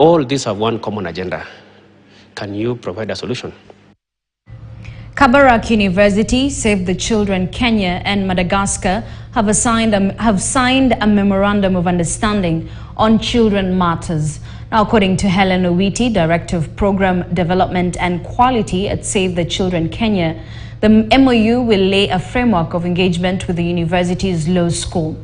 All these have one common agenda. Can you provide a solution? Kabarak University, Save the Children Kenya and Madagascar have signed a memorandum of understanding on children matters. Now, according to Helen Owiti, Director of Program Development and Quality at Save the Children Kenya, the MoU will lay a framework of engagement with the university's law school.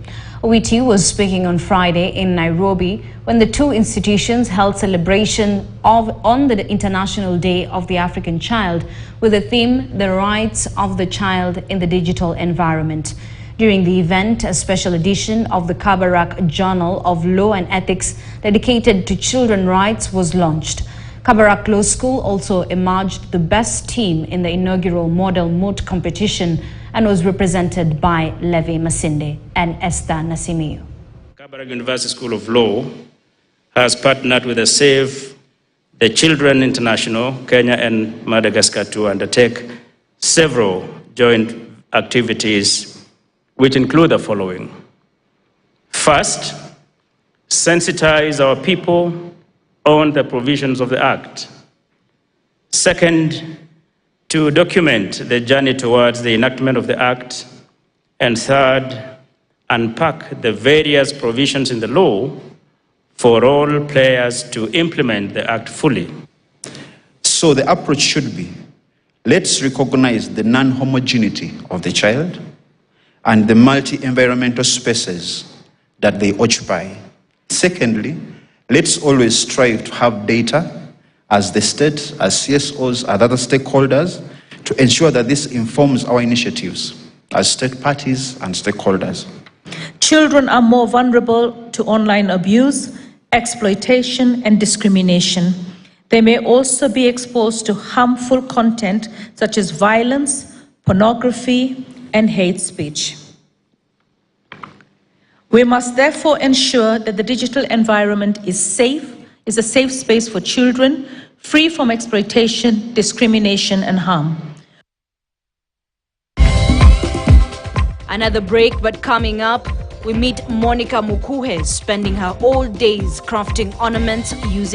Owiti was speaking on Friday in Nairobi when the two institutions held celebration on the International Day of the African Child with the theme, The Rights of the Child in the Digital Environment. During the event, a special edition of the Kabarak Journal of Law and Ethics dedicated to children's rights was launched. Kabarak Law School also emerged the best team in the inaugural Model Moot competition and was represented by Levi Masinde and Esther Nasimiu. Kabarak University School of Law has partnered with the Save the Children International, Kenya and Madagascar to undertake several joint activities which include the following. First, sensitize our people on the provisions of the Act. Second, to document the journey towards the enactment of the Act. And third, unpack the various provisions in the law for all players to implement the Act fully. So the approach should be, let's recognize the non-homogeneity of the child and the multi-environmental spaces that they occupy. Secondly, let's always strive to have data as the state, as CSOs, as other stakeholders, to ensure that this informs our initiatives as state parties and stakeholders. Children are more vulnerable to online abuse, exploitation, and discrimination. They may also be exposed to harmful content such as violence, pornography, and hate speech. We must therefore ensure that the digital environment is a safe space for children, free from exploitation, discrimination, and harm. Another break, but coming up, we meet Monica Mukuhe spending her all days crafting ornaments using